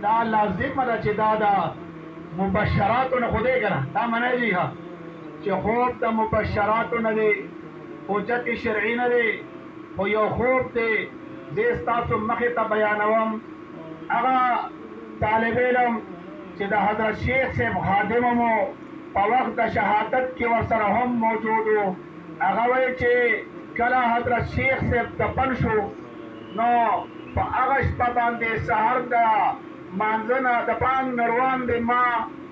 دا لازم ده چې دا د مبشراتو نه خدای کنه دا منه دی ها چې خوب د مبشراتو نه دی حجت شرعي نه دی خو یو خوب دی زه ستاسو مخې ته بیانوم هغه طالب علم چې د حضرت شیخ صاحب خادم مو په وخت د شهادت کې ورسره هم موجود و هغه وایي چې کله حضرت شیخ صاحب دفن شو نو په هغه شپه باندې سهار د مانځه نه د بانګ نه وړاندې ما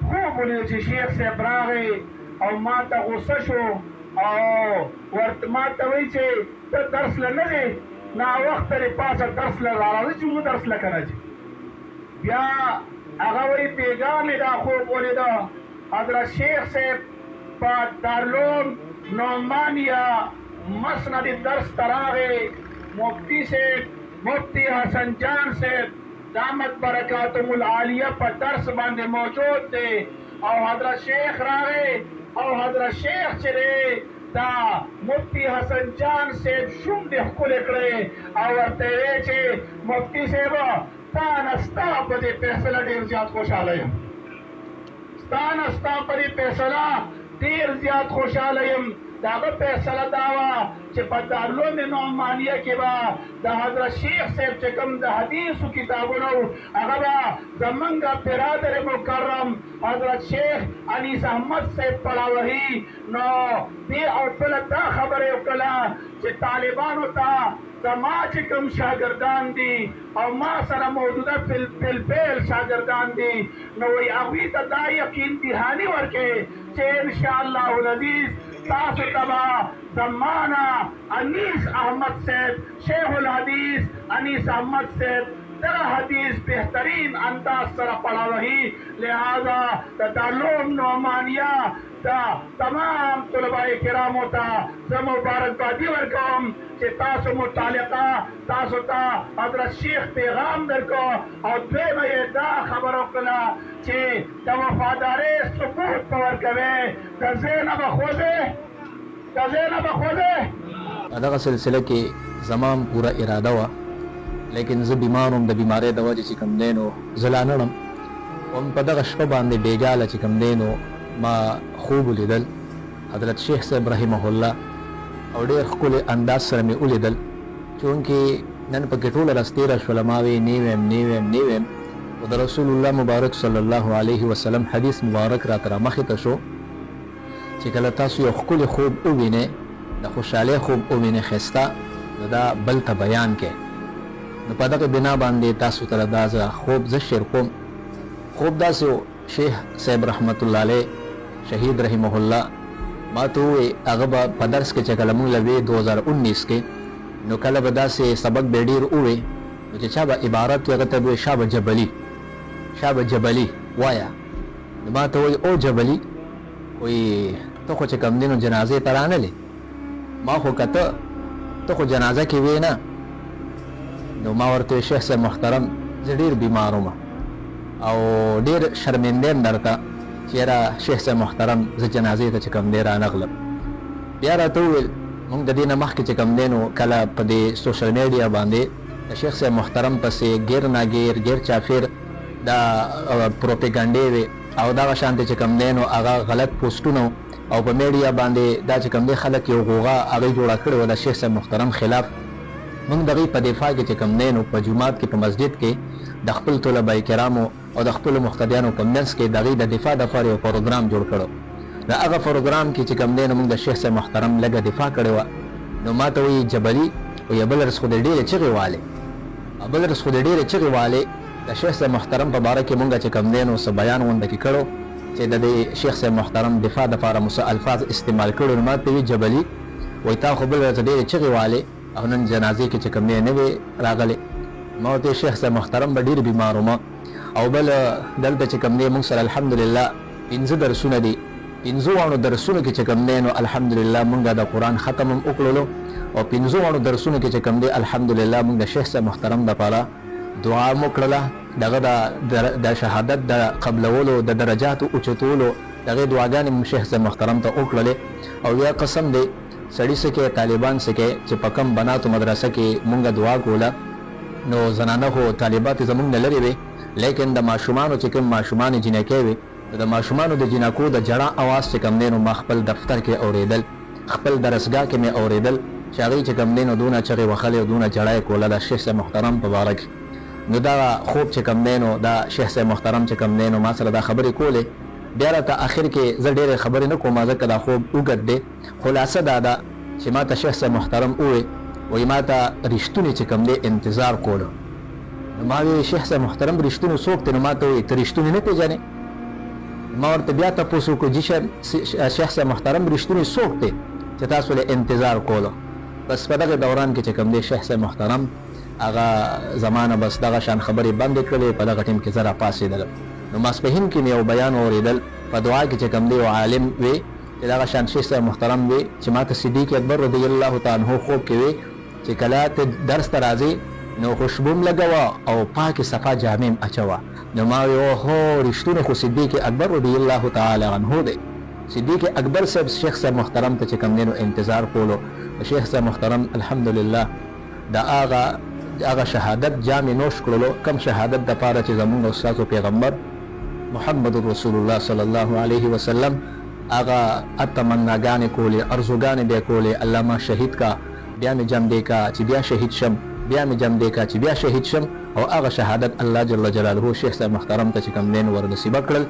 خوب ولید چې شیخ صاحب راغی او ما ته غوسه شو او ورته ما ته وایي چې ته درس له نه دی ناوخته دی پاسه درس له راځه چې موږ درس له که نه بیا هغه وایي بېګا مې دا خوب ولیده حضرت شیخ صاحب په دارالعلوم نعمانیه مسند درس ته راغی مفتی صاحب مفتی حسن جان صاحب دامت برکاتهم العالیه په درس باندې موجود دی او حضرت شیخ راغی او حضرت شیخ چې دی دا مفتی حسن جان صاحب شونډې ښکلې کړې او ورته ویې چې مفتی صاحب تا نه ستا په دې فیصله ډېر زیات خوشحاله یم ستا نه ستا په دې فیصله ډېر زیات خوشحاله یم د هغه فیصله دا وه چې په دارالعلوم نعمانیه کې به د حضرت شیخ صاحب چې کوم د حدیثو کتابونه وو هغه به زمونږ برادر مکرم حضرت شیخ انیس احمد صاحب پړاوهي نو دې او بله دا خبره یې وکړله چې طالبانو ته زما چې کوم شاګردان دي او ما سره موجوده فلفل شاګردان دي نو وایي هغوی ته دا یقین دهاني ورکړي چې انشاءالله العزیز تاسو ته به زمانه انیس احمد صاحب شیخ الحدیث انیس احمد صاحب دغه حدیث بهترین انداز سره پړاوهي لہذا د دارالعلوم نعمانیه دا تمام طلباء کرامو ته زه مبارکبادي ورکوم چې تاسو متعلقه تاسو ته حضرت شیخ پیغام درکو او دویمه یې دا خبره وکړه چې د وفادارۍ ثبوت په ورکوې د ځای نه به خوځې د ځای نه به خوځې دغه سلسله کې زمام پوره اراده وه لیکن زه بیمار وم د بیمارۍ د وجې چې کوم دی نو زه لا نړم هم په دغه شپه باندې بېګاله چې کوم دی نو ما خوب ولیدل حضرت شیخ صاحب رحمه الله او ډېر ښکلی انداز سره مې ولیدل چونکې نن پکې ټوله ورځ تېره شوله ما وی نه ویم خو د رسول الله مبارک صلی الله علیه وسلم حدیث مبارک راته رامخې ته شو چې کله تاسو یو ښکلی خوب ووینئ د خوشحالۍ خوب ووینئ ښایسته نو دا بل ته بیان کړئ نو په دغه بنا باندې تاسو ته دا زه خوب زه شیر کوم خوب داسې و شیخ صاحب رحمت الله علیه شهید رحمه الله ما ته ووایي هغه به په درس کې چې کله موږ له وې 2019 کې نو کله به داسې سبق به ډېر ووایي نو چې چا به عبارت وي هغه ته به وایي شابه جبلي وایه نو ما ته وایي او جبلي وایي ته خو چې کوم دی نو جنازې ته رانلې ما خو که ته خو جنازه کې وې نه نو ما ورته شیخ صاحب محترم زه ډېر بیمار وم او ډېر شرمنده یم درته چې یاره شیخ صاحب محترم زه جنازې ته چې کوم دی رانغلم بیا راته وویل موږ د دې نه مخکې چې کوم دی نو کله په دې سوشل میډیا باندې د شیخ صاحب محترم پسې ګیر ناګیر ګیر چافیر دا پروپیګنډې وې او دغه شانتې چې کوم دی نو هغه غلط پوسټونه او په میډیا باندې دا چې کوم دی خلک یو غوغا هغوی جوړه کړې وه د شیخ صاحب محترم خلاف موږ د هغوی په دفاع کې چې کوم دی نو په جومات کې په مسجد کې د خپل طلبه کرامو او د خپلو مقتدیانو په منځ کې د هغوی د دفاع دپاره یو پروګرام جوړ کړو د هغه پروګرام کې چې کوم دی نو موږ د شیخ صاحب محترم لږه دفاع کړې وه نو ما ته وایي جبلي وایي بل ورځ خو دې ډېرې چغې والې د شیخ صاحب محترم په باره کې موږ چې کوم دی نو څه بیان غونډه کې کړو چې د دې شیخ صاحب محترم دفاع دپاره مو څه الفاظ استعمال کړو نو ما ته وایي جبلي وایي تا خو بل ورځ ډېرې چغې والې او نن جنازې کې چې کوم دی نه وې راغلې ما ورته شیخ صاحب محترم به ډېر بیمار وم او بل دلته چې کوم دی موږ سره الحمدلله 5 درسونه دي 5 واړو درسونو کې چې کوم دی نو الحمدلله موږ د قرآن ختم هم وکړلو او 5 واړو درسونو کې چې کوم دی الحمدلله موږ د شیخ صاحب محترم دپاره دعا مو کړله دغه د شهادت د قبلولو د درجاتو اوچتولو دغې دعاګانې مو شیخ صاحب محترم ته وکړلې او یا قسم دی سړي څه کې طالبان څه کې چې په کم بناتو مدرسه کې مونږ دعا کوله نو زنانه خو طالبات زمونږ نه لرې وې لیکن د ماشومانو چې کوم ماشومان جنکې وي د ماشومانو د جنکو د جړه اواز چې کوم دی نو ما خپل دفتر کې اورېدل، خپل درسګاه کې مې اورېدل چې هغوی چې کوم دی نو دونه چغې وهلې او دونه جړه یې کوله د شیخ صاحب محترم په باره کې. نو دا خوب چې کوم دی نو دا شیخ صاحب محترم چې کوم دی نو ما سره دا خبرې کولې. بیا راته اخر کې زه ډېرې خبرې نه کوم ځکه دا خوب اوږد دی. خلاصه دا ده چې ما ته شیخ صاحب محترم ووایي وایي ما ته رښتونې چې کوم دی انتظار کولو. نو ما وی شیخ صاحب محترم رښتونې څوک دی؟ نو ما ته وایي ته رښتونې نه پېژنې؟ ما ورته بیا تپوس وکړو جي شیخ صاحب محترم رښتونې څوک دی چې تاسو له انتظار کولو؟ بس په دغه دوران کې چې کوم دی شیخ صاحب محترم هغه زمانه بس دغه شان خبرې بندې کړلې. په دغه ټیم کې زه راپاڅېدلم. نو ماسپښین کې مې یو بیان اورېدل په دعا کې چې کوم دی یو عالم وی چې دغه شان شیخ صاحب محترم وی چې ما ته صدیق اکبر رضی الله تعالی عنه خوب کې وی چې کله ته درس ته راځې نو خوشبوم لګوه او پاکې صفا جامې اچوه. نو ما وی اوهو رښتونه خو صدیق اکبر رضی الله تعالی عنه دی. صدیق اکبر صاحب شیخ صاحب محترم ته چې کوم دی نو انتظار کولو. شیخ صاحب محترم الحمدلله دا هغه شهادت جامې نوش کړلو کم شهادت دپاره چې زمونږ استاد پیغمبر محمد رسول الله صلی الله علیه وسلم هغه اتمناګانې کولې، ارزوګانې به یې کولې الله ما شهید کا، بیا مې جم دی کا چې بیا شهید شم، بیا مې جم دی کا چې بیا شهید شم. او هغه شهادت الله جل جلاله شیخ صاحب محترم ته چې کوم دی ور نصیبه کړل.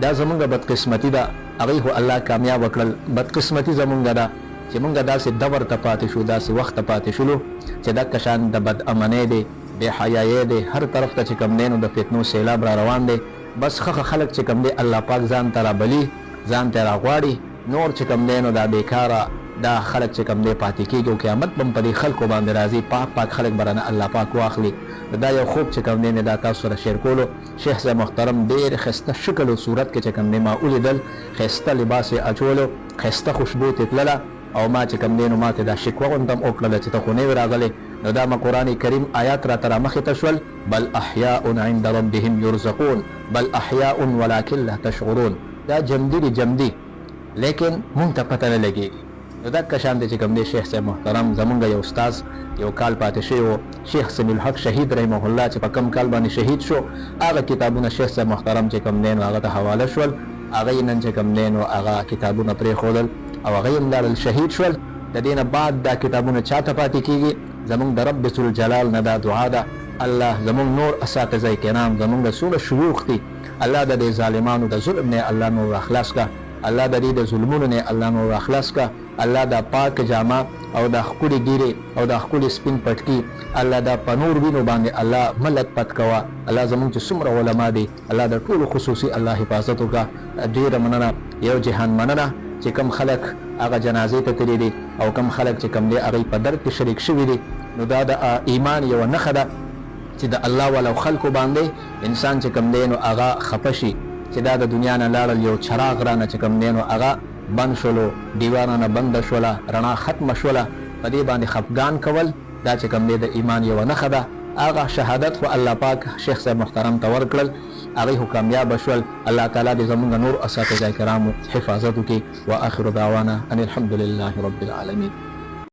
دا زمونږ بدقسمتي ده، هغوی خو الله کامیابه کړل. بدقسمتي زمونږ ده چې مونږ داسې دور ته پاتې شو، داسې وخت ته پاتې شولو چې دغه شان د بد امنۍ دی، بې حیایۍ دی، هر طرف ته چې کوم دی نو د فتنو سیلاب را روان دی. بس ښه خلک چې کوم دی الله پاک ځان ته رابلي، ځان ته راغواړي. نور چې کوم دی نو دا بیکاره دا خلک چې کوم دی پاتې کېږي او قیامت به هم په دې خلکو باندې راځي. پاک پاک خلک به رانه الله پاک واخلي. دا یو خوب چې کوم دی دا تاسو سره شیر کولو. شیخ صاحب محترم ډېر ښایسته شکل او صورت کې چې کوم دی ما ولیدل، ښایسته لباس یې اچولو، ښایسته خوشبو ترې تلله. او ما چې کوم دی نو ما ته دا شکوه غوندې هم وکړله چې ته خو نه وې راغلی. نو دا ما قرآن کریم آیات راته رامخې ته شول بل احیاء عند ربهم یرزقون بل احیاء ولکن لا تشعرون. دا جمدي دی جمدي لیکن مونږ ته پته نه لګېږي. نو دغه شان دی چې کوم دی شیخ صاحب محترم زمونږ یو استاذ یو کال پاتې شوی و شیخ سمیع الحق شهید رحمه الله چې په کم کال باندې شهید شو. هغه کتابونه شیخ صاحب محترم چې کوم دی نو هغه ته حواله شول. هغه یې نن چې کوم دی نو هغه کتابونه پرېښودل او هغه یې لاړل شهید شول. د دې نه بعد دا کتابونه چاته پاتې کېږي؟ زمونږ د رب ذوالجلال نه دا دعا ده الله زمونږ نور اساتذه کرام زمونږ څومره شيوخ دي الله د دې ظالمانو د ظلم نه الله نور اخلاص کا، الله د دې د ظلمونو نه الله نور اخلاص کا. الله دا پاک جامه او دا خکوړي ګیره او دا خکوړي سپین پټکی الله دا پنور وینو باندې الله ملت پټ کوا. الله زمونږ چې څومره علما دي الله د ټولو خصوصي الله حفاظت وکړه. ډېره مننه. یو جهان مننه چې کم خلک هغه جنازې ته تللي دي او کم خلک چې کم دی هغوی په درد کې شریک شوي دي. نو دا د ایمان یوه نښه ده چې د الله والا خلکو باندې انسان چې کم دی نو هغه خفه شي چې دا د دنیا نه لاړل، یو چراغ رانه چې کم دی نو هغه بند شولو، دیوار رانه بنده شوله، رڼا ختمه شوله. په دې باندې خفګان کول دا چې کم دی د ایمان یوه نښه ده. هغه شهادت خو الله پاک شیخ صاحب محترم ته ورکړل، هغوی خو کامیابه شول. الله تعالی دې زمونږ نور اساتذه کرامو حفاظت وکړي. واخر دعوانا ان الحمد لله رب العالمین.